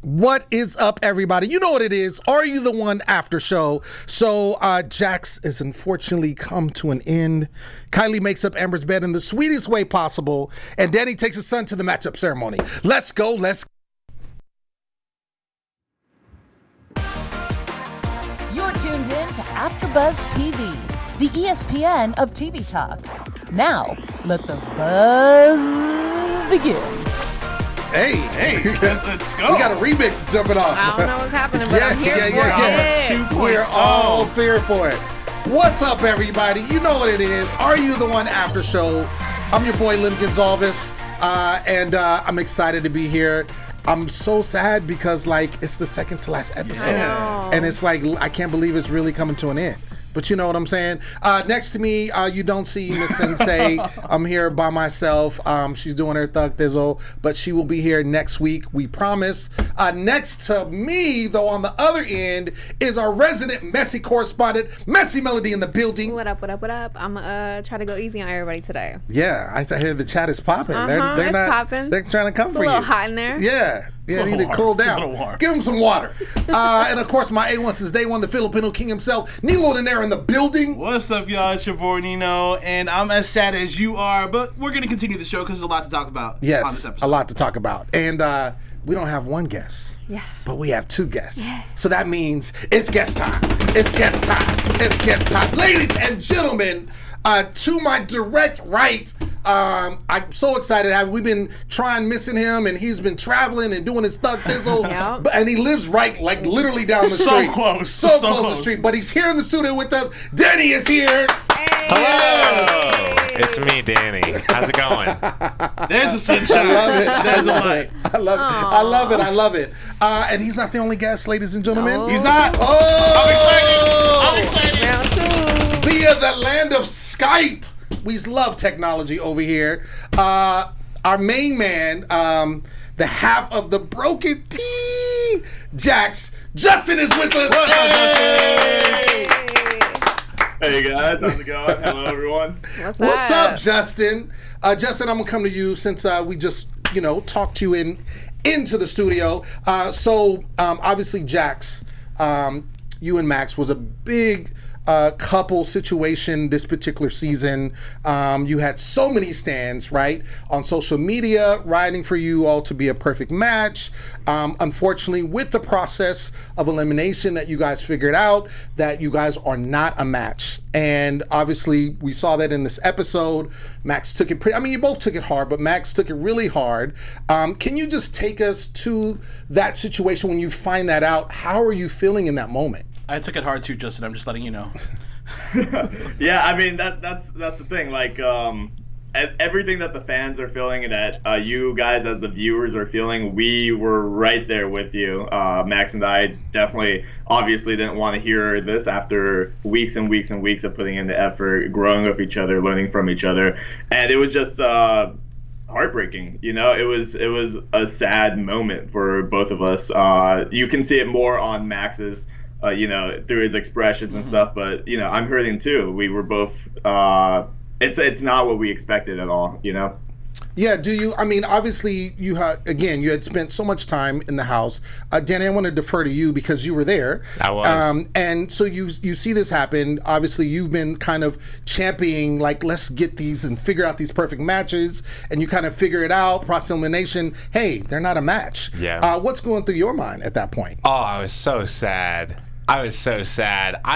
What is up, everybody? You know what it is. Are You the One after show? So Jax has unfortunately come to an end. Kylie makes up Amber's bed in the sweetest way possible, and Danny takes his son to the matchup ceremony. Let's go. You're tuned in to Afterbuzz TV, the ESPN of TV talk. Now, let the buzz begin. Hey, let's go. We got a remix jumping off. I don't know what's happening, but I'm here for it. We're all here for it. What's up, everybody? You know what it is. Are You the One after show? I'm your boy, Lim Gonzalez, and I'm excited to be here. I'm so sad because, it's the second to last episode. And it's I can't believe it's really coming to an end. But you know what I'm saying? Next to me, you don't see Miss Sensei. I'm here by myself. She's doing her thug thizzle, but she will be here next week, we promise. Next to me, though, on the other end, is our resident Messy correspondent, Messy Melody in the building. What up? I'm try to go easy on everybody today. Yeah, I hear the chat is popping. It's popping. They're trying to come for you. It's a little hot in there. Yeah, need to cool down. Give him some water. And of course, my A1 since day one, the Filipino king himself, Nino in the building. What's up, y'all? It's your boy Nino, and I'm as sad as you are, but we're going to continue the show because there's a lot to talk about on this Yes, episode. a lot to talk about. And we don't have one guest. Yeah. But we have two guests. Yeah. So that means it's guest time. It's guest time. Ladies and gentlemen, to my direct right, I'm so excited. We've been missing him, and he's been traveling and doing his thug thizzle. Yep. And he lives literally down the street. So close to the street. But he's here in the studio with us. Danny is here. Hey. Hello. It's me, Danny. How's it going? There's a sunshine. I love it. There's a light. I love it. And he's not the only guest, ladies and gentlemen. No. He's not. Oh! I'm excited. Round two. Via the land of Skype. We love technology over here. Our main man, the half of the broken T, Jax. Justin is with us. Hey! Hey guys, how's it going? Hello everyone. What's up, Justin? Justin, I'm gonna come to you since we just talked you into the studio. So obviously, Jax, you and Max was a big couple situation this particular season. You had so many stands, right, on social media, writing for you all to be a perfect match. Unfortunately, with the process of elimination that you guys figured out that you guys are not a match. And obviously, we saw that in this episode. Max took it you both took it hard, but Max took it really hard. Can you just take us to that situation when you find that out? How are you feeling in that moment? I took it hard too, Justin. I'm just letting you know. Yeah, I mean that's the thing. Everything that the fans are feeling and that you guys as the viewers are feeling, we were right there with you. Max and I definitely, obviously, didn't want to hear this after weeks and weeks and weeks of putting in the effort, growing with each other, learning from each other, and it was just heartbreaking. It was a sad moment for both of us. You can see it more on Max's. Through his expressions and stuff, but I'm hurting too. We were both. It's not what we expected at all. Yeah. Do you? Obviously, you had spent so much time in the house. Danny, I want to defer to you because you were there. I was. And so you see this happen. Obviously, you've been kind of championing let's get these and figure out these perfect matches, and you kind of figure it out. Process elimination. Hey, they're not a match. Yeah. What's going through your mind at that point? Oh, I was so sad. I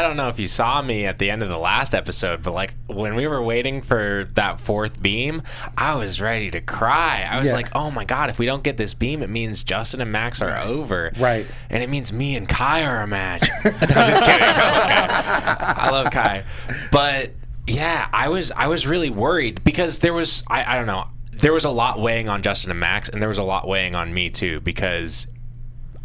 don't know if you saw me at the end of the last episode, but when we were waiting for that fourth beam, I was ready to cry. I was like, oh my God, if we don't get this beam, it means Justin and Max are over. Right. And it means me and Kai are a match. No, just kidding. I love Kai. But yeah, I was really worried because there was, I don't know, there was a lot weighing on Justin and Max, and there was a lot weighing on me too, because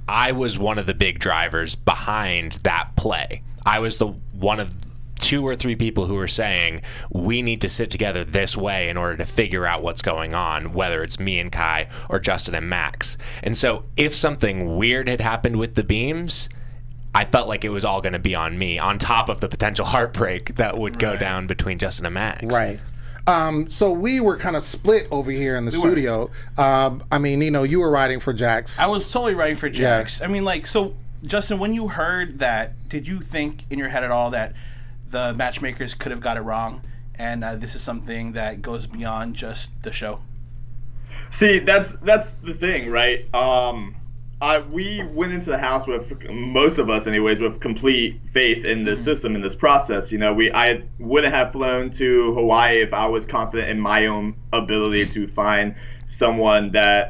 I was one of the big drivers behind that play. I was one of 2 or 3 people who were saying we need to sit together this way in order to figure out what's going on, whether it's me and Kai or Justin and Max. And so if something weird had happened with the beams, I felt like it was all going to be on me, on top of the potential heartbreak that would go down between Justin and Max. Right. So we were kind of split over here in the studio. I mean, Nino, you were riding for Jax. I was totally riding for Jax. I mean, like, so Justin, when you heard that, did you think in your head at all that the matchmakers could have got it wrong, and this is something that goes beyond just the show? See, that's the thing, right? We went into the house with, most of us anyways, with complete faith in the system, in this process. You know, I wouldn't have flown to Hawaii if I was confident in my own ability to find someone that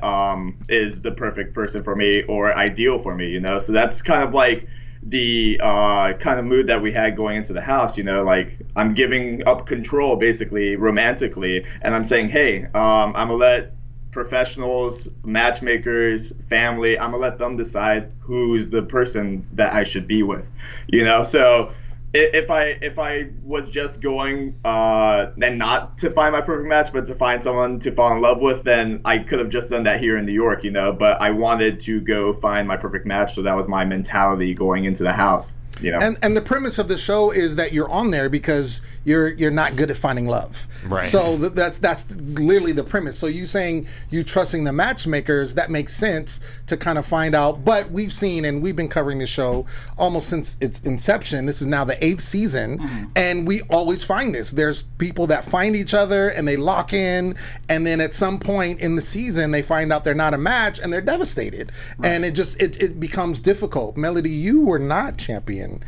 is the perfect person for me or ideal for me, you know? So that's kind of like the kind of mood that we had going into the house, you know, like I'm giving up control basically romantically, and I'm saying, hey, I'm gonna let professionals, matchmakers, family, I'm gonna let them decide who's the person that I should be with, you know? So if I was just going and not to find my perfect match, but to find someone to fall in love with, then I could have just done that here in New York, you know. But I wanted to go find my perfect match, so that was my mentality going into the house, you know. And the premise of the show is that you're on there because you're not good at finding love. Right. So that's literally the premise. So you saying you trusting the matchmakers, that makes sense to kind of find out. But we've seen, and we've been covering the show almost since its inception. This is now the 8th season, and we always find this. There's people that find each other and they lock in, and then at some point in the season they find out they're not a match and they're devastated, and it becomes difficult. Melody, you were not champion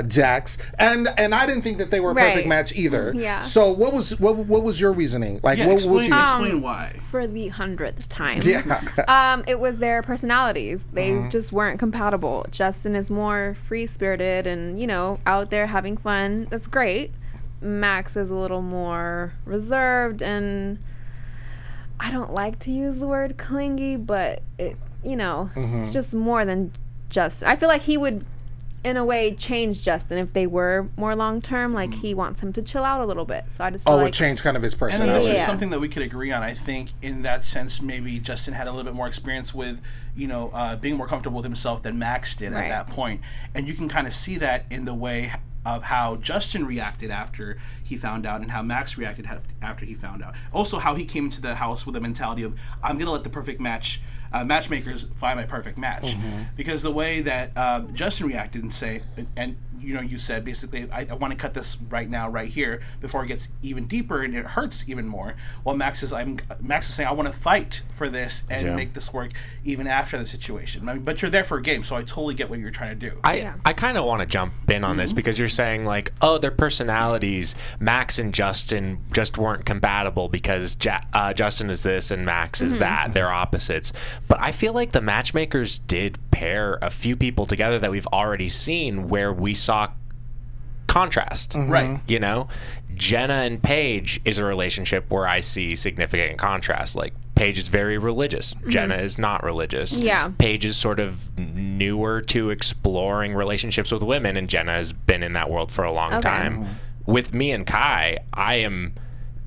Jax, and I didn't think that they were a perfect match either. Yeah. So what was your reasoning? Like, what would you explain why? For the 100th time. Yeah. It was their personalities. They just weren't compatible. Justin is more free-spirited and, you know, out there having fun. That's great. Max is a little more reserved, and I don't like to use the word clingy, but it, you know, it's just more than just. I feel like he would, in a way, change Justin if they were more long term. Like he wants him to chill out a little bit. So I just feel would change kind of his And personality. this is something that we could agree on. I think in that sense, maybe Justin had a little bit more experience with, you know, being more comfortable with himself than Max did at that point. And you can kind of see that in the way of how Justin reacted after he found out and how Max reacted after he found out. Also, how he came into the house with a mentality of, I'm going to let the perfect match matchmakers find my perfect match, because the way that Justin reacted and say, and you know, you said basically, I want to cut this right now, right here, before it gets even deeper and it hurts even more. Well, Max is saying, I want to fight for this and make this work even after the situation. I mean, but you're there for a game, so I totally get what you're trying to do. I kind of want to jump in on this because you're saying like, oh, their personalities, Max and Justin just weren't compatible because Justin is this and Max is that. They're opposites. But I feel like the matchmakers did pair a few people together that we've already seen where we saw contrast. Right. You know, Jenna and Paige is a relationship where I see significant contrast. Like, Paige is very religious. Jenna is not religious. Yeah. Paige is sort of newer to exploring relationships with women, and Jenna has been in that world for a long time. With me and Kai, I am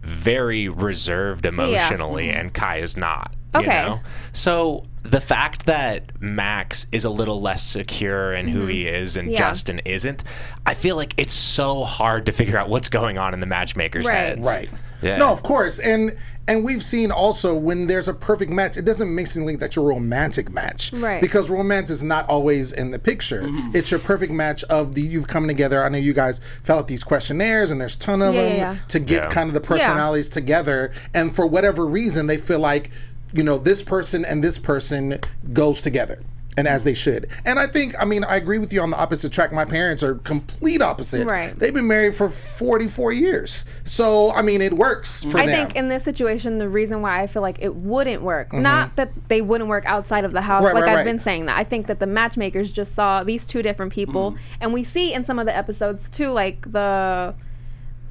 very reserved emotionally, and Kai is not. You know? So the fact that Max is a little less secure in who he is and Justin isn't, I feel like it's so hard to figure out what's going on in the matchmakers' heads. Right. Yeah. No, of course. And we've seen also when there's a perfect match, it doesn't make sense that you're a romantic match. Right. Because romance is not always in the picture. It's your perfect match of you've come together. I know you guys fill out these questionnaires and there's a ton of them to get kind of the personalities together. And for whatever reason, they feel like, you know, this person and this person goes together, and as they should. And I think, I mean, I agree with you on the opposite track. My parents are complete opposite. Right. They've been married for 44 years. So, I mean, it works for them. I think in this situation, the reason why I feel like it wouldn't work, not that they wouldn't work outside of the house, I've been saying that. I think that the matchmakers just saw these two different people, and we see in some of the episodes too, like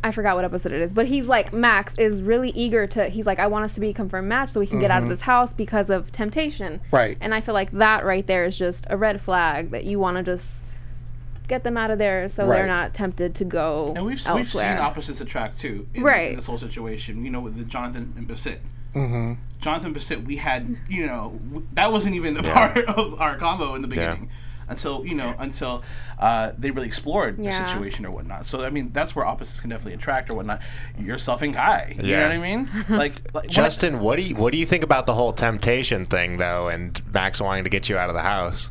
I forgot what episode it is, but he's like, Max is really eager he's like, I want us to be a confirmed match so we can get out of this house because of temptation. Right. And I feel like that right there is just a red flag that you want to just get them out of there so they're not tempted to go And we've seen opposites attract too in this whole situation, you know, with the Jonathan and Basit. Jonathan Basit, we had, you know, that wasn't even a part of our combo in the beginning. until they really explored the Yeah. situation or whatnot. So I mean, that's where opposites can definitely attract or whatnot. Yourself and Kai, you know what I mean? Like Justin, what do you think about the whole temptation thing though, and Max wanting to get you out of the house?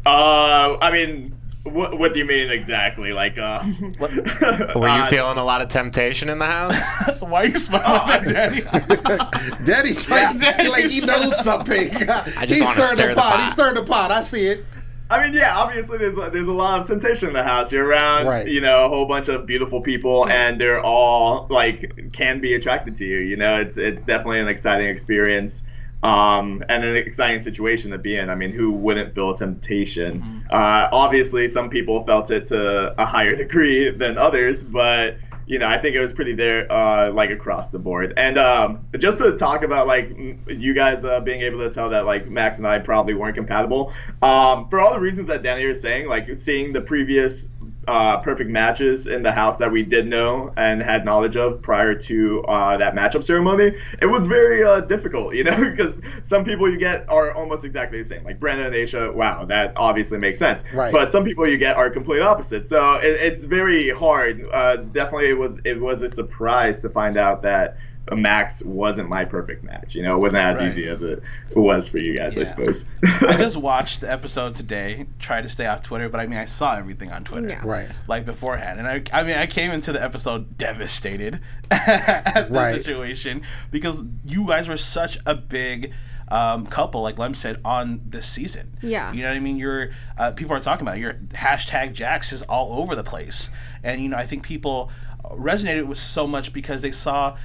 I mean, what do you mean exactly? Like, Were you feeling a lot of temptation in the house? Why are you smiling at Danny? Daddy's like he knows something. He's stirring the pot. He's stirring the pot. I see it. I mean, yeah, obviously there's a lot of temptation in the house. You're around, Right. a whole bunch of beautiful people, and they're all can be attracted to you. It's definitely an exciting experience, and an exciting situation to be in. I mean, who wouldn't feel temptation? Mm-hmm. Obviously, some people felt it to a higher degree than others, but I think it was pretty there, across the board. And just to talk about you guys being able to tell that Max and I probably weren't compatible, for all the reasons that Danny was saying, seeing the previous perfect matches in the house that we did know and had knowledge of prior to that matchup ceremony, it was very difficult, because some people you get are almost exactly the same. Like Brandon and Aisha, wow, that obviously makes sense. Right. But some people you get are complete opposites. So it's very hard. Definitely it was a surprise to find out that Max wasn't my perfect match. It wasn't as easy as it was for you guys, I suppose. I just watched the episode today, tried to stay off Twitter, but I mean, I saw everything on Twitter, Right. Beforehand, and I came into the episode devastated at the situation because you guys were such a big couple, like Lem said, on this season. Yeah. You know what I mean? You're people are talking about it. Your hashtag Jax is all over the place, and I think people resonated with so much because they saw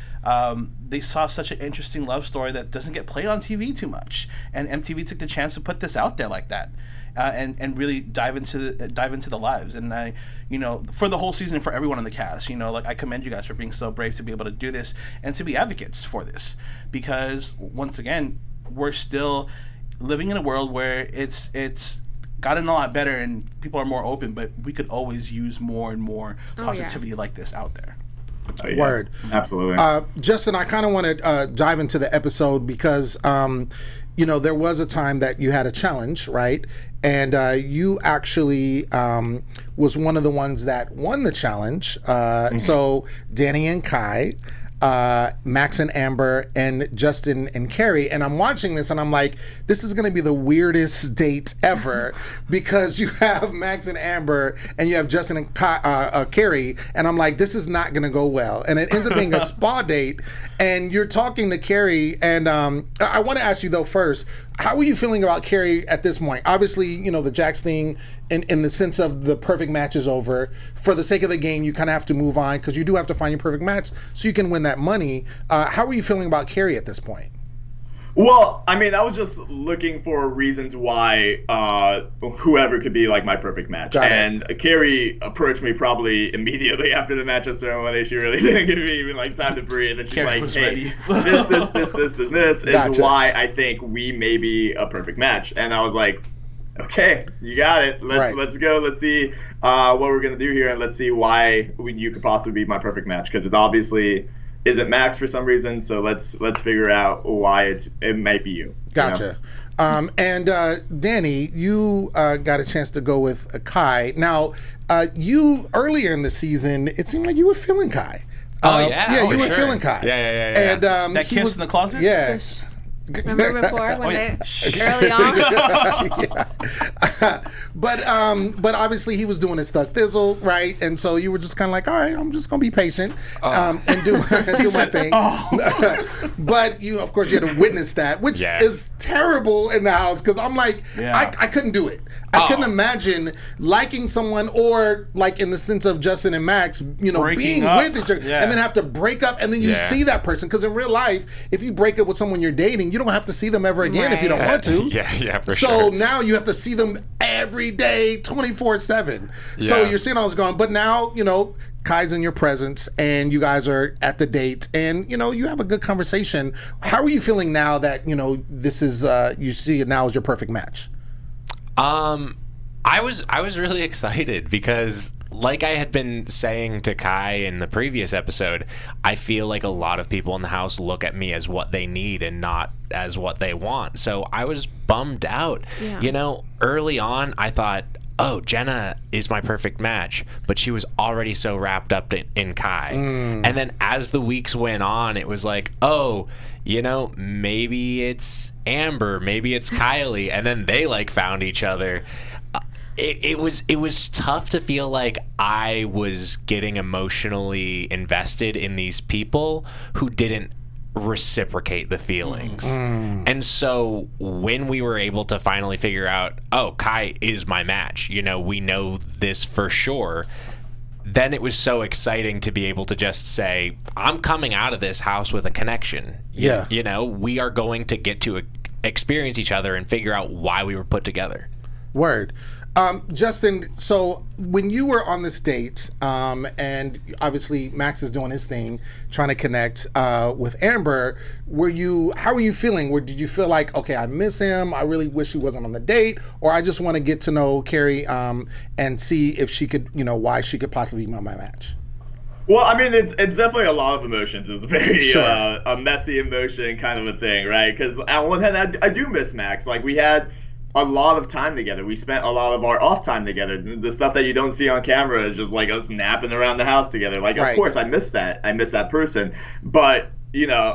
such an interesting love story that doesn't get played on TV too much, and MTV took the chance to put this out there like that, and really dive into the lives. And I, for the whole season, for everyone in the cast, I commend you guys for being so brave to be able to do this and to be advocates for this, because once again, we're still living in a world where it's gotten a lot better and people are more open, but we could always use more and more positivity like this out there. Oh, yeah. Word. Absolutely. Justin, I kind of want to dive into the episode because, there was a time that you had a challenge, right? And you actually was one of the ones that won the challenge. So Danny and Kai, Max and Amber, and Justin and Carrie. And I'm watching this and I'm like, this is going to be the weirdest date ever because you have Max and Amber and you have Justin and Carrie. And I'm like, this is not going to go well. And it ends up being a spa date. And you're talking to Carrie. And I want to ask you, though, first, how are you feeling about Carrie at this point? Obviously, the Jax thing, in the sense of the perfect match is over. For the sake of the game, you kind of have to move on because you do have to find your perfect match so you can win that money. How are you feeling about Carrie at this point? Well, I mean, I was just looking for reasons why whoever could be my perfect match. And Carrie approached me probably immediately after the matchup ceremony. She really didn't give me even time to breathe. And she's Carrie like, hey, this is why I think we may be a perfect match. And I was like, okay, you got it. Let's go. Let's see what we're gonna do here, and let's see why you could possibly be my perfect match, because it obviously isn't Max for some reason. So let's figure out why it might be you. Gotcha. And Danny, you got a chance to go with Kai. Now, you earlier in the season, it seemed like you were feeling Kai. You were feeling Kai. Yeah. And that kiss in the closet. Yeah. Remember before when early on? But obviously he was doing his stuff thizzle, right? And so you were just kind of like, all right, I'm just gonna be patient and do my thing. But you, of course, you had to witness that, which is terrible in the house because I'm like, I couldn't do it. I couldn't imagine liking someone, or in the sense of Justin and Max, Breaking being up. with each other and then have to break up, and then you see that person, because in real life, if you break up with someone you're dating, you don't have to see them ever again if you don't want to. For so sure. now you have to see them every day, 24/7. So you're seeing all this going, but now Kai's in your presence and you guys are at the date and you have a good conversation. How are you feeling now that this is you see it now as your perfect match? I was really excited because like I had been saying to Kai in the previous episode, I feel like a lot of people in the house look at me as what they need and not as what they want. So I was bummed out. Yeah. You know, early on, I thought, oh, Jenna is my perfect match, but she was already so wrapped up in Kai. And then as the weeks went on, it was like, oh, you know, maybe it's Amber, maybe it's Kylie, and then they like found each other. It was tough to feel like I was getting emotionally invested in these people who didn't reciprocate the feelings. And so when we were able to finally figure out, oh, Kai is my match, you know, we know this for sure, then it was so exciting to be able to just say, I'm coming out of this house with a connection. Yeah. You know, we are going to get to experience each other and figure out why we were put together. Word. Justin, so when you were on this date, and obviously Max is doing his thing, trying to connect with Amber, how were you feeling? Did you feel like, okay, I miss him, I really wish he wasn't on the date, or I just want to get to know Carrie and see if she could, you know, why she could possibly be my match? Well, I mean, it's definitely a lot of emotions. It's very Sure. A messy emotion kind of a thing, right? Because on one hand, I do miss Max. Like, we had a lot of time together. We spent a lot of our off time together. The stuff that you don't see on camera is just like us napping around the house together. Like, Right. Of course, I miss that. I miss that person. But, you know,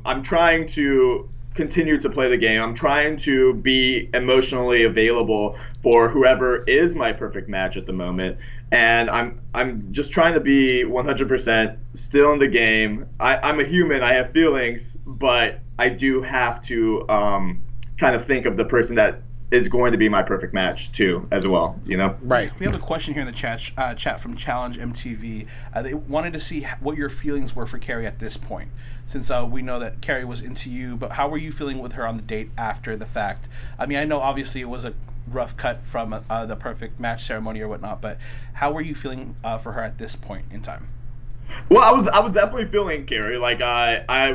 I'm trying to continue to play the game. I'm trying to be emotionally available for whoever is my perfect match at the moment. And I'm just trying to be 100% still in the game. I'm a human. I have feelings, but I do have to kind of think of the person that is going to be my perfect match too, as well, you know? Right. We have a question here in the chat from Challenge MTV. They wanted to see what your feelings were for Carrie at this point, since we know that Carrie was into you, but how were you feeling with her on the date after the fact? I mean, I know obviously it was a rough cut from the perfect match ceremony or whatnot, but how were you feeling for her at this point in time? Well, I was definitely feeling Carrie. Like,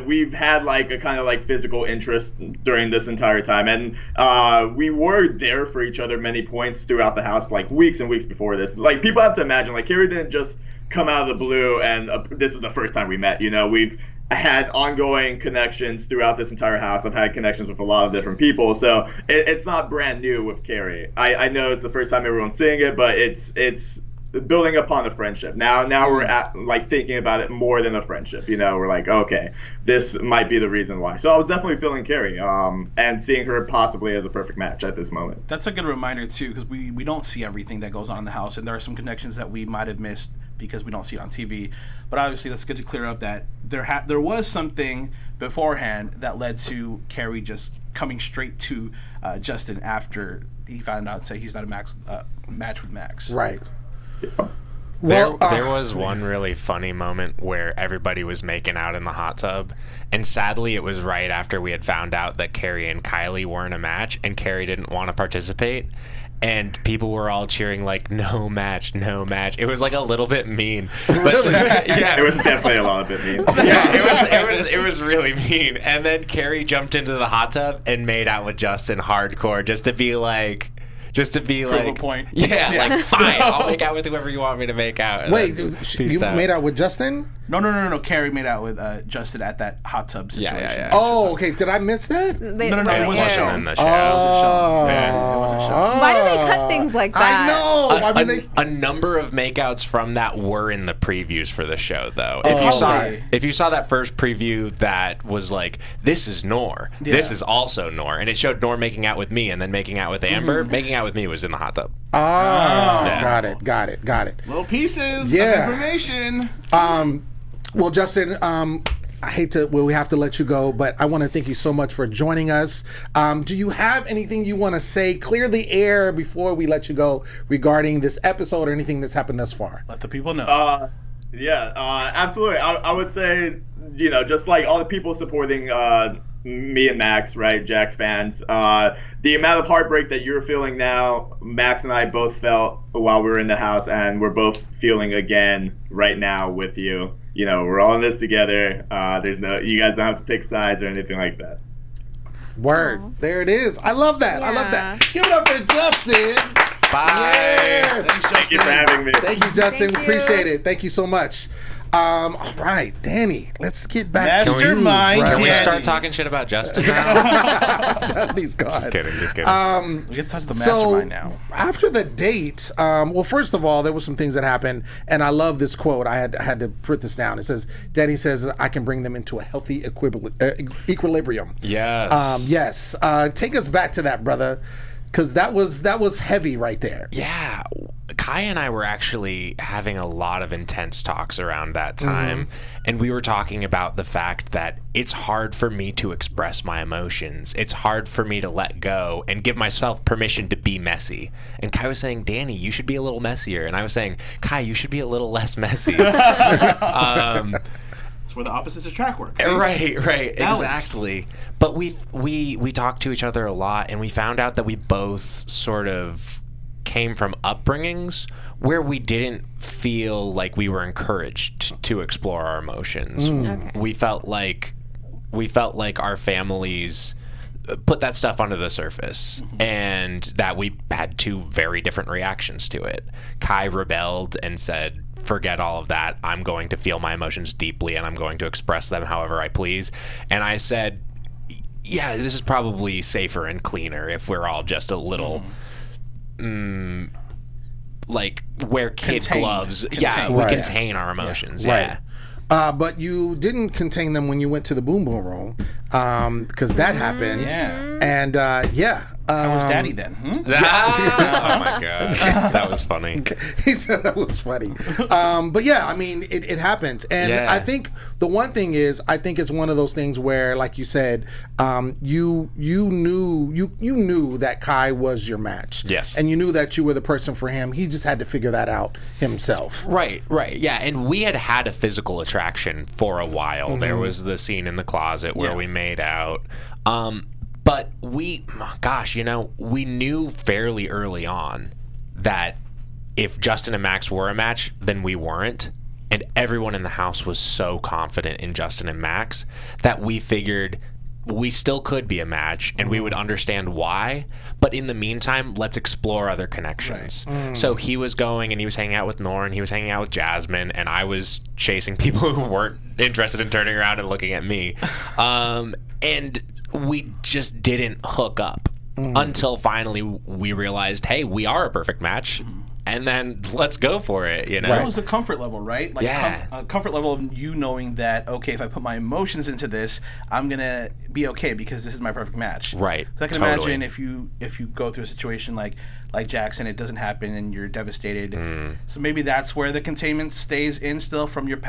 we've had like a kind of like physical interest during this entire time, and we were there for each other many points throughout the house, like weeks and weeks before this. Like, people have to imagine, like, Carrie didn't just come out of the blue, and this is the first time we met. You know, we've had ongoing connections throughout this entire house. I've had connections with a lot of different people, so it's not brand new with Carrie. I know it's the first time everyone's seeing it, but it's building upon a friendship. Now we're at like thinking about it more than a friendship. You know, we're like, okay, this might be the reason why. So I was definitely feeling Carrie, and seeing her possibly as a perfect match at this moment. That's a good reminder too, because we don't see everything that goes on in the house, and there are some connections that we might have missed because we don't see it on TV. But obviously, that's good to clear up that there was something beforehand that led to Carrie just coming straight to Justin after he found out, say he's not a match with Max. Right. There was one really funny moment where everybody was making out in the hot tub, and sadly it was right after we had found out that Carrie and Kylie weren't a match, and Carrie didn't want to participate, and people were all cheering like, no match, no match. It was like a little bit mean. But, yeah, It was definitely a lot of it mean. yeah, it was really mean. And then Carrie jumped into the hot tub and made out with Justin hardcore just to be like, Prove a point. Yeah, like, fine, I'll make out with whoever you want me to make out. And Wait, then you peaced out. made out with Justin? No. Carrie made out with Justin at that hot tub situation. Yeah. Oh, okay. Did I miss that? No, It wasn't show. in the show. Oh. Yeah, it wasn't a show. Why do they cut things like that? I know. I mean, A number of makeouts from that were in the previews for the show, though. Oh, If you saw that first preview, that was like, this is Nor. Yeah. This is also Nor, and it showed Nor making out with me and then making out with Amber. Making out with me was in the hot tub. Got it. Little pieces Yeah. of information. Well, Justin, we have to let you go, but I want to thank you so much for joining us. Do you have anything you want to say, clear the air before we let you go regarding this episode or anything that's happened thus far? Let the people know. Absolutely. I would say, you know, just like all the people supporting me and Max, right, Jack's fans, the amount of heartbreak that you're feeling now, Max and I both felt while we were in the house, and we're both feeling again right now with you. You know, we're all in this together. You guys don't have to pick sides or anything like that. Word. Aww. There it is. I love that. Yeah. Give it up for Justin. Bye. Yes. Thanks, Justin. Thank you for having me. Thank you, Justin. Thank you. Appreciate it. Thank you so much. All right, Danny, let's get back to you. Mastermind. Can we Danny. start talking shit about Justin now? He's gone. Just kidding. We get to touch the mastermind now. After the date, well, first of all, there were some things that happened, and I love this quote. I had to put this down. It says, Danny says, I can bring them into a healthy equilibrium. Yes. Yes. Take us back to that, brother, because that was heavy right there. Yeah. Kai and I were actually having a lot of intense talks around that time, and we were talking about the fact that it's hard for me to express my emotions. It's hard for me to let go and give myself permission to be messy. And Kai was saying, Danny, you should be a little messier. And I was saying, Kai, you should be a little less messy. It's where the opposites attract work. Right, Balance. exactly. But we talked to each other a lot, and we found out that we both sort of came from upbringings where we didn't feel like we were encouraged to explore our emotions. Okay. We felt like our families put that stuff under the surface, and that we had two very different reactions to it. Kai rebelled and said, forget all of that. I'm going to feel my emotions deeply, and I'm going to express them however I please. And I said, yeah, this is probably safer and cleaner if we're all just a little like wear kid Contained. gloves. Contained. Yeah, we Right. contain our emotions. Right. But you didn't contain them when you went to the boom boom room, because that happened. Yeah. And yeah. How was Daddy then? Oh my god, that was funny. He said that was funny. But yeah, I mean, it happened. And Yeah. I think the one thing is, I think it's one of those things where, like you said, you knew that Kai was your match. Yes. And you knew that you were the person for him. He just had to figure that out himself. Right, yeah, and we had a physical attraction for a while. There was the scene in the closet where we made out. But we knew fairly early on that if Justin and Max were a match, then we weren't. And everyone in the house was so confident in Justin and Max that we figured we still could be a match, and we would understand why. But in the meantime, let's explore other connections. So he was going and he was hanging out with Norn, he was hanging out with Jasmine, and I was chasing people who weren't interested in turning around and looking at me. And we just didn't hook up until finally we realized, hey, we are a perfect match. And then let's go for it, you know? That was the comfort level, right? Like Yeah. a comfort level of you knowing that, okay, if I put my emotions into this, I'm going to be okay because this is my perfect match. Right. So I can Totally. imagine if you go through a situation like Jackson, it doesn't happen and you're devastated. So maybe that's where the containment stays in still from your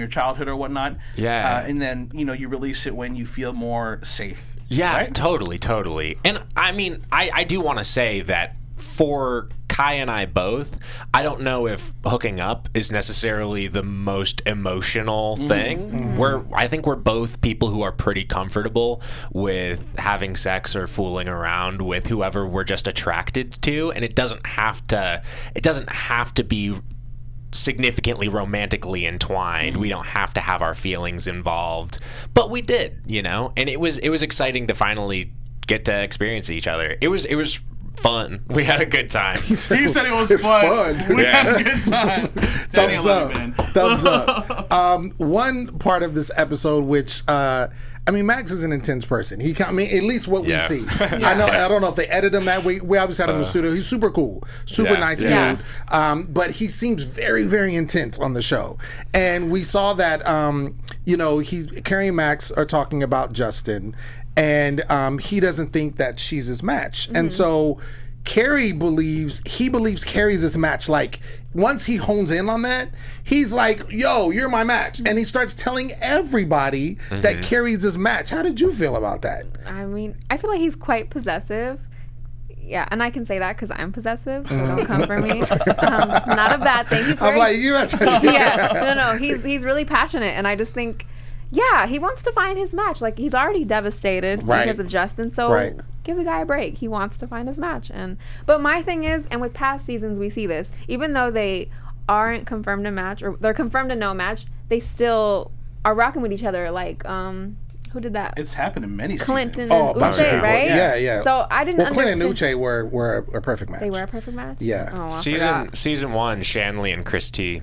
childhood or whatnot. Yeah. And then, you release it when you feel more safe. Yeah, right? totally. And I mean, I do want to say that for Kai and I both, I don't know if hooking up is necessarily the most emotional thing. I think we're both people who are pretty comfortable with having sex or fooling around with whoever we're just attracted to, and it doesn't have to be significantly romantically entwined. We don't have to have our feelings involved, but we did, and it was exciting to finally get to experience each other. It was fun. We had a good time. He said it was It's fun. fun. We had a good time. Danny, Thumbs I up. love you, man. Thumbs up. One part of this episode, which Max is an intense person. At least what we see. I don't know if they edited him that way. We obviously had him in the studio. He's super cool, super nice dude. But he seems very, very intense on the show. And we saw that, Carrie and Max are talking about Justin, and he doesn't think that she's his match. And so Carrie believes Carrie's his match. Like, once he hones in on that, he's like, yo, you're my match. And he starts telling everybody that Carrie's his match. How did you feel about that? I mean, I feel like he's quite possessive. Yeah, and I can say that because I'm possessive, so don't come for me. It's not a bad thing. He's I'm like, you have to. No. He's really passionate, and I just think, yeah, he wants to find his match. Like, he's already devastated because of Justin, so give the guy a break. He wants to find his match. But my thing is, and with past seasons we see this, even though they aren't confirmed a match, or they're confirmed a no match, they still are rocking with each other. Like, who Who did that? It's happened in many Clinton seasons. and a bunch of Uche, people. right? Yeah. So I didn't Well, Clinton understand. and Uche were a perfect match. They were a perfect match? Yeah. Oh, I forgot. Season 1, Shanley and Chris T.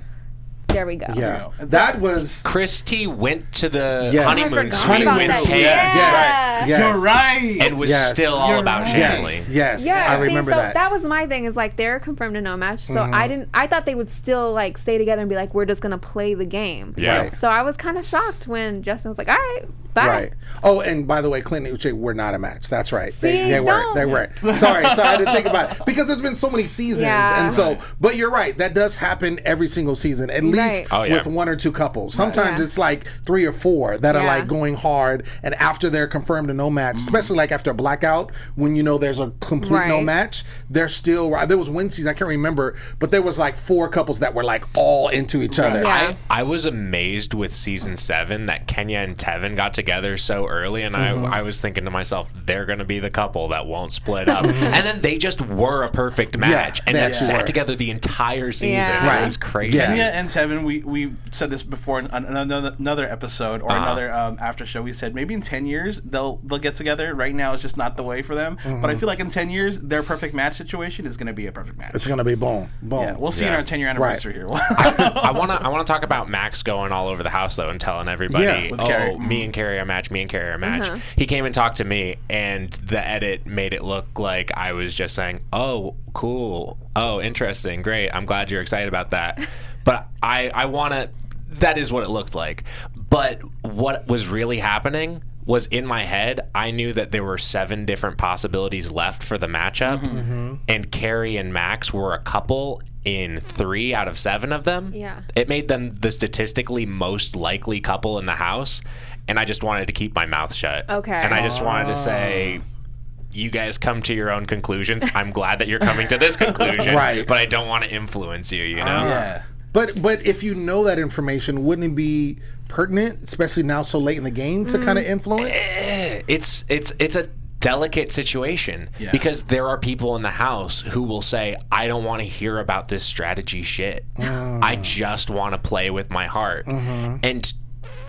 There we go. Yeah. And That was... Chris T went to the Yes. honeymoon I suite forgot with about that. Kate Yes. Yes. You're right. and was Yes. still all You're about right. Shanley. Yes. Yeah, I remember so that. that was my thing. Is like they're confirmed to no match. So I thought they would still like stay together and be like, we're just gonna play the game. Yeah. Right. So I was kind of shocked when Justin was like, all right, bye. Right. Oh, and by the way, Clinton and Uche were not a match. That's right. See, They weren't. don't. They weren't. Sorry, I didn't think about it. Because there's been so many seasons. Yeah. And so, but you're right. That does happen every single season, at least Right. Oh, yeah. with one or two couples. Sometimes Yeah. it's like 3 or 4 that are Yeah. like going hard. And after they're confirmed to no match, especially like after a blackout, when you know there's a complete no Right. match, they're still, there was one season, I can't remember, but there was like 4 couples that were like all into each other. Yeah. I was amazed with season 7 that Kenya and Tevin got together so early, and I was thinking to myself, they're going to be the couple that won't split up. And then they just were a perfect match, and they then actually sat were. together the entire season. Yeah. Right. It was crazy. Yeah. Kenya and Tevin, we said this before in another episode or another after show. We said maybe in 10 years they'll get together. Right now it's just not the way for them. But I feel like in 10 years their perfect match situation is going to be a perfect match. It's going to be boom. Yeah, we'll see in Yeah. our 10-year anniversary here. I want to talk about Max going all over the house though and telling everybody, Yeah. With oh, Carrie. me and Carrie are a match, me and Carrie are a match. He came and talked to me, and the edit made it look like I was just saying, oh, cool, oh, interesting, great, I'm glad you're excited about that. But I want to, that is what it looked like. But what was really happening was, in my head, I knew that there were 7 different possibilities left for the matchup, and Carrie and Max were a couple in 3 out of 7 of them. Yeah. It made them the statistically most likely couple in the house, and I just wanted to keep my mouth shut. Okay. And I just wanted to say, you guys come to your own conclusions. I'm glad that you're coming to this conclusion, Right. but I don't want to influence you, you know? Yeah. But if you know that information, wouldn't it be pertinent, especially now so late in the game, to kind of influence? It's a delicate situation because there are people in the house who will say, I don't want to hear about this strategy shit. I just want to play with my heart. And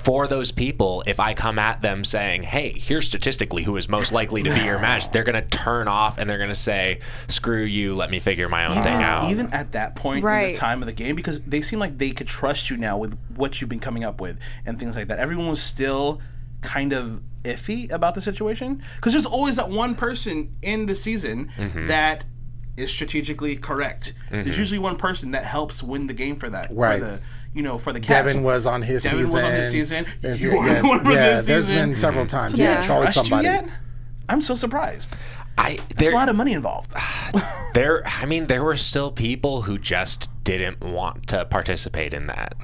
for those people, if I come at them saying, hey, here's statistically who is most likely to be your match, they're going to turn off and they're going to say, screw you, let me figure my own thing out. Even at that point in Right. the time of the game, because they seem like they could trust you now with what you've been coming up with and things like that. Everyone was still kind of iffy about the situation, because there's always that one person in the season that is strategically correct. There's usually one person that helps win the game for that. Right. For the cast. Devin was on his Devin season. was on his season. There's, You were on one of his there's season. been several times. So Yeah, they it's always trust somebody. you yet? I'm so surprised. There's a lot of money involved. There were still people who just didn't want to participate in that.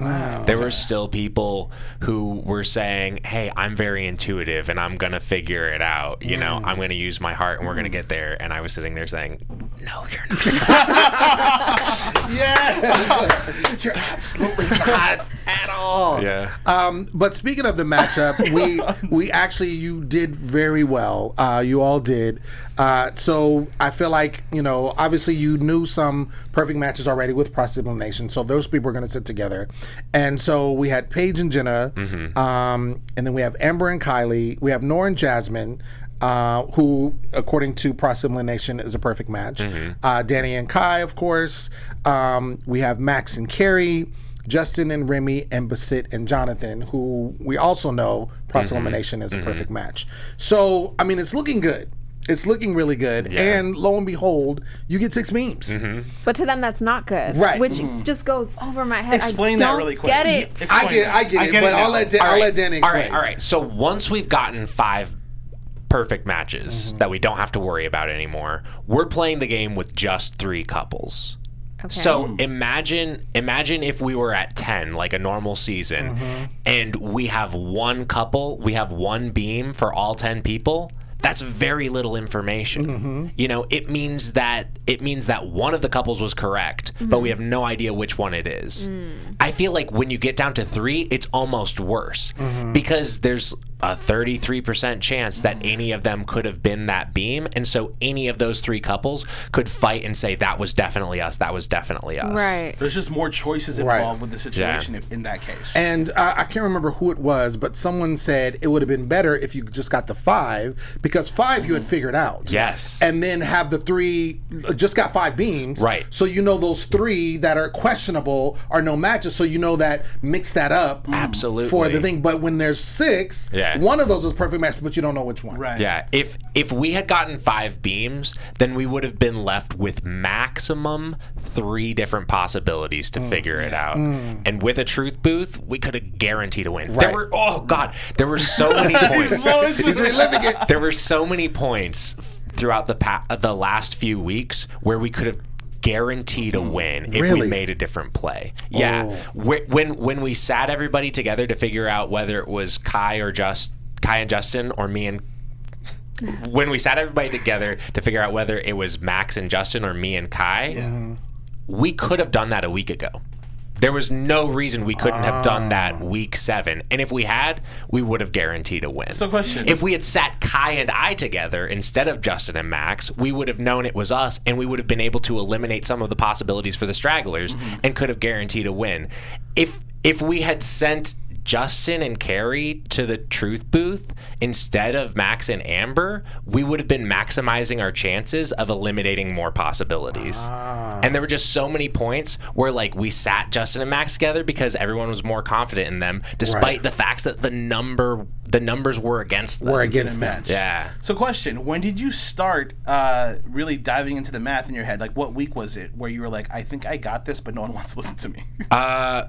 There were still people who were saying, hey, I'm very intuitive and I'm going to figure it out. You know, I'm going to use my heart and we're going to get there. And I was sitting there saying, no, you're not. Yes. You're absolutely not at all. Yeah. But speaking of the matchup, we actually, you did very well. You all did. So I feel like, obviously you knew some perfect matches already with cross-elimination, so those people are going to sit together. And so we had Paige and Jenna, and then we have Amber and Kylie. We have Nora and Jasmine, who, according to cross-elimination, is a perfect match. Danny and Kai, of course. We have Max and Carrie, Justin and Remy, and Basit and Jonathan, who we also know cross-elimination is a perfect match. So, I mean, it's looking good. It's looking really good. Yeah. And lo and behold, you get 6 memes. But to them, that's not good. Right. Which just goes over my head. Explain I that don't really quick. Get it. I get it, but I'll let Danny explain. All right. So once we've gotten 5 perfect matches that we don't have to worry about anymore, we're playing the game with just 3 couples. Okay. So imagine if we were at 10, like a normal season, and we have one couple, we have one beam for all 10 people. That's very little information. It means that one of the couples was correct, but we have no idea which one it is. I feel like when you get down to 3, it's almost worse because there's a 33% chance that any of them could have been that beam, and so any of those 3 couples could fight and say that was definitely us, that was definitely us. Right. There's just more choices involved with the situation in that case. And I can't remember who it was, but someone said it would have been better if you just got the 5, because 5 you had figured out. Yes. And then have the 3 just got 5 beams. Right. So you know those 3 that are questionable are no matches. So you know that mix that up. Absolutely. For the thing. But when there's 6, one of those is perfect match, but you don't know which one. Right. Yeah. If we had gotten 5 beams, then we would have been left with maximum 3 different possibilities to figure it out. And with a truth booth, we could have guaranteed a win. There were there were so many points. He's reliving it. There were so many points throughout the last few weeks where we could have guaranteed a win if we made a different play. Yeah. When we sat everybody together to figure out whether it was Kai and Justin or me and when we sat everybody together to figure out whether it was Max and Justin or me and Kai, we could have done that a week ago. There was no reason we couldn't have done that week 7. And if we had, we would have guaranteed a win. So question. If we had sat Kai and I together instead of Justin and Max, we would have known it was us, and we would have been able to eliminate some of the possibilities for the stragglers and could have guaranteed a win. If we had sent Justin and Carrie to the truth booth instead of Max and Amber, we would have been maximizing our chances of eliminating more possibilities. And there were just so many points where like we sat Justin and Max together because everyone was more confident in them, despite the facts that the numbers were against them. Yeah. So question, when did you start really diving into the math in your head? Like what week was it where you were like, I think I got this, but no one wants to listen to me?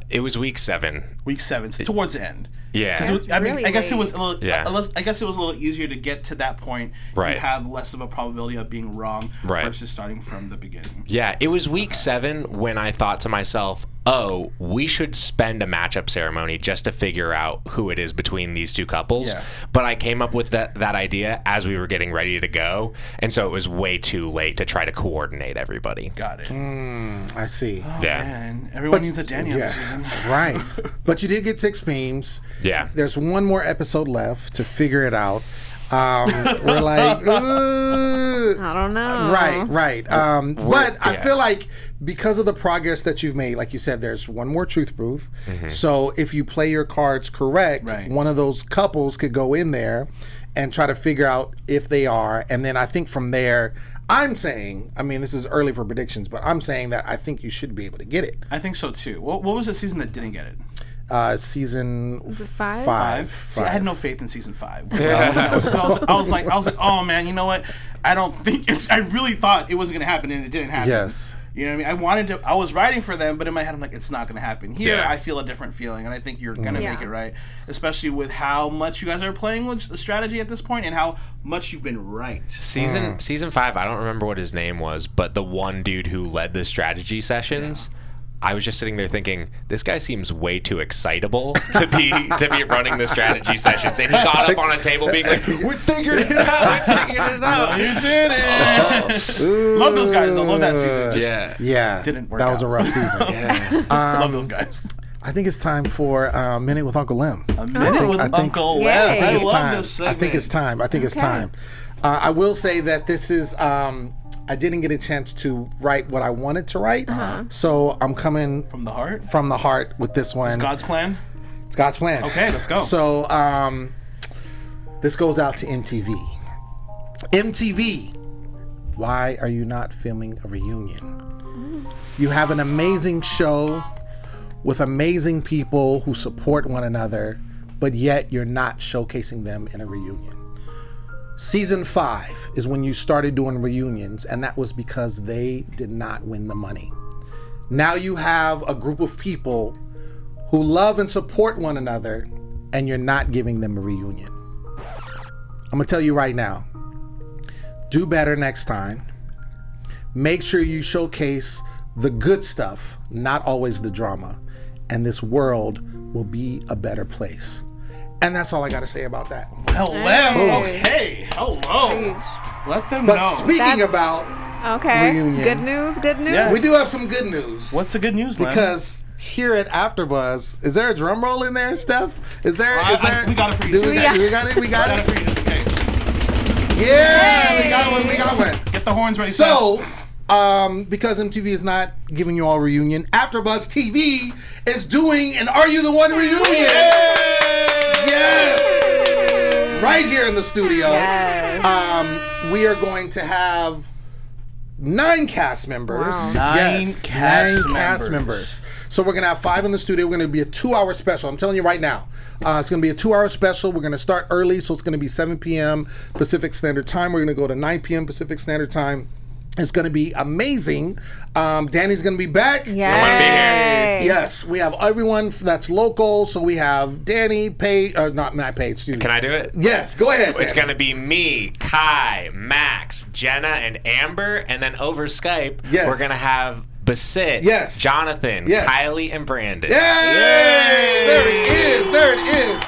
It was week 7. Week 7, so towards the end. Yeah. I guess it was a little. I guess it was a little easier to get to that point. Right. You have less of a probability of being wrong versus starting from the beginning. Yeah, it was week 7 when I thought to myself, oh, we should spend a matchup ceremony just to figure out who it is between these 2 couples. Yeah. But I came up with that idea as we were getting ready to go, and so it was way too late to try to coordinate everybody. Got it. I see. Oh, man. Everyone needs a Danny this season. Right. But you did get 6 beams. Yeah. There's one more episode left to figure it out. We're like, I don't know. Right. But I feel like because of the progress that you've made, like you said, there's one more truth booth. So if you play your cards correct, one of those couples could go in there and try to figure out if they are. And then I think from there, I'm saying, I mean, this is early for predictions, but I'm saying that I think you should be able to get it. I think so too. What was the season that didn't get it? Season was it 5? See, I had no faith in season 5. I was like, oh man, you know what? I don't think I really thought it wasn't gonna happen, and it didn't happen. Yes. You know what I mean? I was writing for them, but in my head I'm like, it's not gonna happen. Here, Yeah. I feel a different feeling, and I think you're gonna make it right, especially with how much you guys are playing with the strategy at this point, and how much you've been right. Season 5, I don't remember what his name was, but the one dude who led the strategy sessions. Yeah. I was just sitting there thinking, this guy seems way too excitable to be running the strategy sessions. And he got up on a table being like, we figured it out. You did it. Love those guys, though. Love that season. Yeah. Didn't work That out. was a rough season. Love those guys. I think it's time for a Minute with Uncle Lem. A Minute with Uncle Lem. I love this segment. I think it's time. I will say that this is... I didn't get a chance to write what I wanted to write, so I'm coming from the heart. From the heart with this one. It's God's plan. It's God's plan. Okay, let's go. So this goes out to MTV. MTV, why are you not filming a reunion? You have an amazing show with amazing people who support one another, but yet you're not showcasing them in a reunion. Season 5 is when you started doing reunions, and that was because they did not win the money. Now you have a group of people who love and support one another, and you're not giving them a reunion. I'm gonna tell you right now, do better next time. Make sure you showcase the good stuff, not always the drama, and this world will be a better place. And that's all I got to say about that. Well, okay. Hello. Let them know. But speaking about reunion. Good news. Yeah. We do have some good news. What's the good news, Lem? Because here at AfterBuzz. Is there a drum roll in there, Steph? Is there? We got it for you. We got it. We got it. For you. Okay. Yeah, we got one. We got one. Get the horns ready. So, because MTV is not giving you all a reunion, AfterBuzz TV is doing an Are You the One reunion? Yes. Right here in the studio. Yes. We are going to have 9 cast members. Wow. Nine cast members. So we're going to have 5 in the studio. We're going to be a 2-hour special. I'm telling you right now. It's going to be a 2-hour special. We're going to start early, so it's going to be 7 p.m. Pacific Standard Time. We're going to go to 9 p.m. Pacific Standard Time. It's going to be amazing. Danny's going to be back. Yay. I want to be here. Yes, we have everyone that's local. So we have Danny, Paige, not Paige. Excuse me. Can I do it? Yes, go ahead. It's Danny. going to be me, Kai, Max, Jenna, and Amber. And then over Skype, Yes. we're going to have Basit, Yes. Jonathan, Yes. Kylie, and Brandon. Yay! There it is. There it is.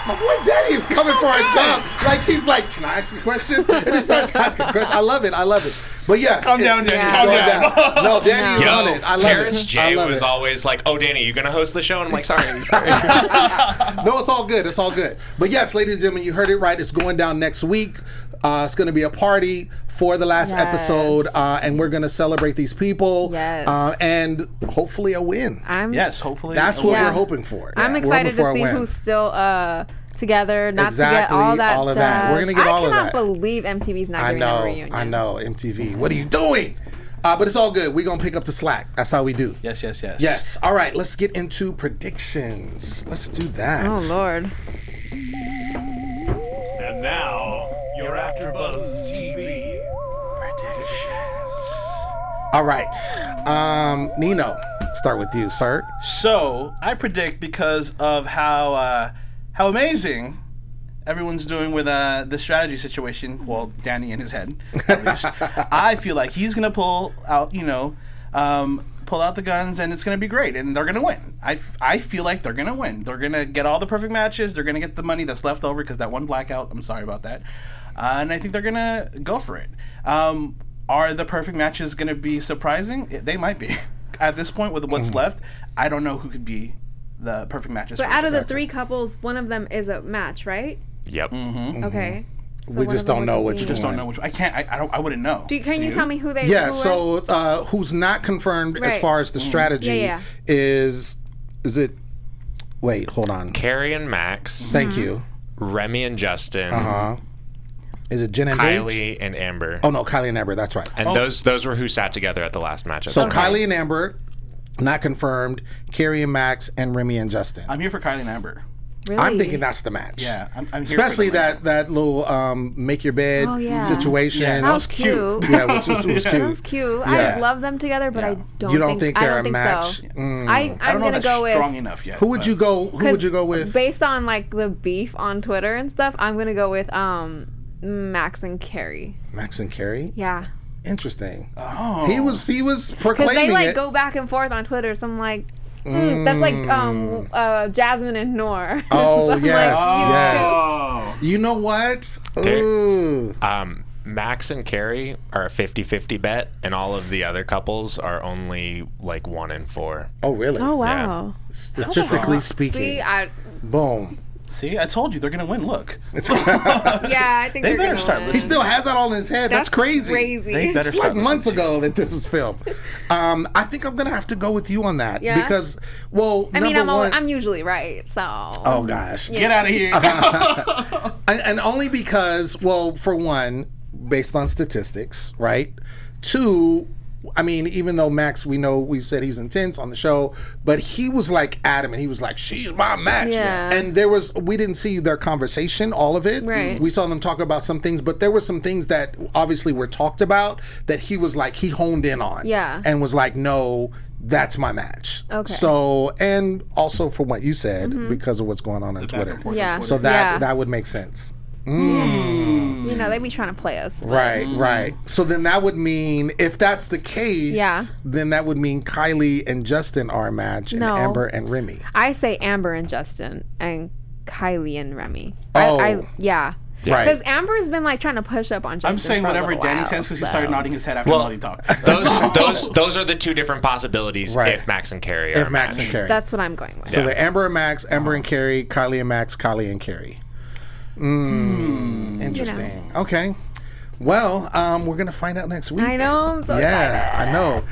My boy Danny is coming for a job. Like, he's like, can I ask you a question? And he starts asking questions. I love it. I love it. But yes. Calm down, Danny. Yeah. Calm Going down. down. No, Danny is Yo, on it. I love Terrence it. J I love was it. always like, "Oh, Danny, you gonna host the show?" And I'm like, "Sorry." No, it's all good. It's all good. But yes, ladies and gentlemen, you heard it right. It's going down next week. It's going to be a party for the last Yes. episode, and we're going to celebrate these people, Yes. and hopefully a win. Yes, hopefully. That's what Yeah. we're hoping for. I'm We're excited hoping for to a see win. who's still together, not Exactly, to get all that. all of that. We're gonna get all of I that. cannot believe MTV's not I giving them a reunion. know, MTV. What are you doing? But it's all good. We're going to pick up the slack. That's how we do. Yes. Yes. All right, let's get into predictions. Let's do that. Oh Lord. And now, your AfterBuzz TV predictions. All right. Nino, start with you, sir. So I predict, because of how amazing everyone's doing with the strategy situation. Well, Danny in his head, at least. I feel like he's gonna pull out the guns, and it's gonna be great, and they're gonna win. I feel like they're gonna win. They're gonna get all the perfect matches. They're gonna get the money that's left over because that one blackout. I'm sorry about that. And I think they're gonna go for it. Are the perfect matches gonna be surprising? They might be. At this point, with what's left, I don't know who could be the perfect matches. But for out of them. the 3 couples, one of them is a match, right? Yep. Okay. So We one just of them don't know would which be- Just don't know which. I can't. I wouldn't know. Can you tell me who they? Yeah, who so who's not confirmed as Right. far as the strategy Yeah. is it, wait, hold on. Carrie and Max, Thank you. Remy and Justin, Uh-huh. Is it Jen and Paige? Kylie and Amber. Oh, no, Kylie and Amber, that's right. And those were who sat together at the last matchup. So Kylie and Amber, not confirmed. Carrie and Max, and Remy and Justin. I'm here for Kylie and Amber. Really? I'm thinking that's the match. Yeah, I'm here Especially for them. that little make your bed Oh, yeah. situation. Yeah, That was cute. Yeah, which was cute. That was cute. Yeah. I love them together, but I don't. You don't think they're I a don't think match? So. Mm. I I'm don't know gonna if go that's with. strong enough yet. Who would you go? Who would you go with? Based on like the beef on Twitter and stuff, I'm gonna go with Max and Carrie. Max and Carrie. Yeah. Interesting. Oh. He was Because proclaiming they like it. go back and forth on Twitter, so I'm like, that's like Jasmine and Noor. Oh So I'm yes, like, yes. Oh. You know what? There- Ooh. Max and Carrie are a 50-50 bet, and all of the other couples are only like 1 in 4. Oh really? Oh wow. Statistically speaking. See, I Boom. See, I told you they're gonna win. Look, yeah, I think They they're better gonna start win. He still has that all in his head. That's crazy. they better It's start like months listening to ago that this was filmed. I think I'm gonna have to go with you on that Yeah? because, well, I mean, number one. I'm usually right, so. Oh gosh. you. Get out of here. And only because, well, for one, based on statistics, right? 2, I mean, even though Max, we said he's intense on the show, but he was like adamant. He was like, "She's my match." Yeah. And we didn't see their conversation, all of it. Right. We saw them talk about some things, but there were some things that obviously were talked about that he was like, he honed in on. Yeah. And was like, "No, that's my match." Okay. So, and also from what you said, because of what's going on Twitter. Yeah. So that would make sense. You know, they be trying to play us. but- Right. So then that would mean, if that's the case, Yeah. then that would mean Kylie and Justin are a match, No. and Amber and Remy. I say Amber and Justin and Kylie and Remy. Oh. Yeah. Right. Because Amber's been like trying to push up on Justin. I'm saying for a whatever little Danny while, says because he so. started nodding his head after Melody talked. Those are the two different possibilities Right. if Max and Carrie are If Max and Carrie. That's what I'm going with. So the Amber and Max, Amber and Carrie, Kylie and Max, Kylie and Carrie. Interesting. Okay. Well, we're gonna find out next week. I know. I'm so excited. I know.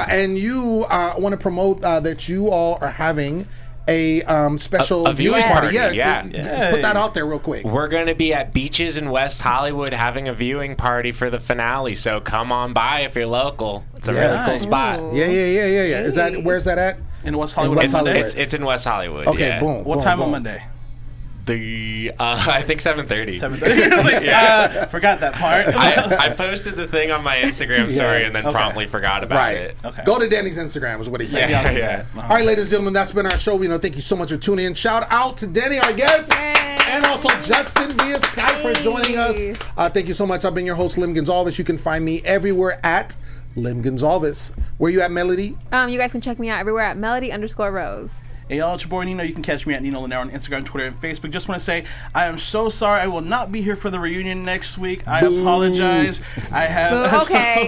And you want to promote that you all are having a special A viewing party. party, Yes. yeah. Put that out there real quick. We're going to be at Beaches in West Hollywood having a viewing party for the finale. So come on by if you're local. It's a really cool spot. Ooh. Yeah. Is that where's that at? In West Hollywood. West on Monday? Hollywood. It's in West Hollywood. Okay, yeah. boom. What boom, time boom. on Monday? I think 7:30. 7:30. Forgot that part. I posted the thing on my Instagram story and then promptly forgot about Right. it. Okay. Go to Danny's Instagram is what he said. Yeah. All right, ladies and gentlemen, that's been our show. Thank you so much for tuning in. Shout out to Danny, our guest, and also Justin via Skype for joining us. Thank you so much. I've been your host, Lim Gonzalez. You can find me everywhere at Lim Gonzalez. Where you at, Melody? You guys can check me out everywhere at Melody_Rose. Hey y'all, it's your boy Nino. You can catch me at Nino Linaire on Instagram, Twitter, and Facebook. Just want to say I am so sorry I will not be here for the reunion next week. I apologize. I have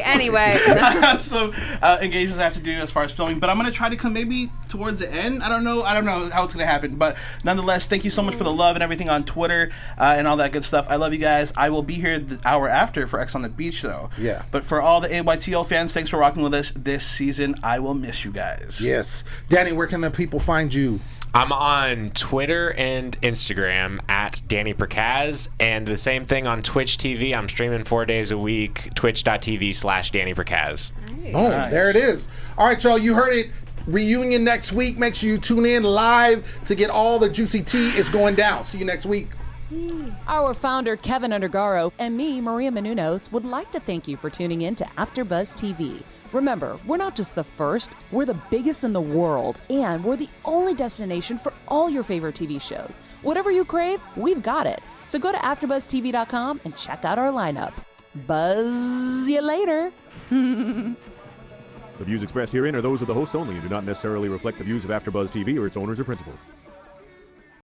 Anyway. I have some engagements I have to do as far as filming, but I'm gonna try to come maybe towards the end. I don't know how it's gonna happen, but nonetheless, thank you so much for the love and everything on Twitter and all that good stuff. I love you guys. I will be here the hour after for X on the Beach, though. Yeah. But for all the AYTL fans, thanks for rocking with us this season. I will miss you guys. Yes. Danny, where can the people find you? I'm on Twitter and Instagram at Danny Perkaz, and the same thing on Twitch TV. I'm streaming 4 days a week, twitch.tv/Danny Perkaz. Boom. There it is. All right, y'all. You heard it. Reunion next week. Make sure you tune in live to get all the juicy tea. It's going down. See you next week. Our founder, Kevin Undergaro, and me, Maria Menounos, would like to thank you for tuning in to Afterbuzz TV. Remember, we're not just the first, we're the biggest in the world, and we're the only destination for all your favorite TV shows. Whatever you crave, we've got it. So go to AfterbuzzTV.com and check out our lineup. Buzz you later. The views expressed herein are those of the hosts only and do not necessarily reflect the views of AfterBuzz TV or its owners or principals.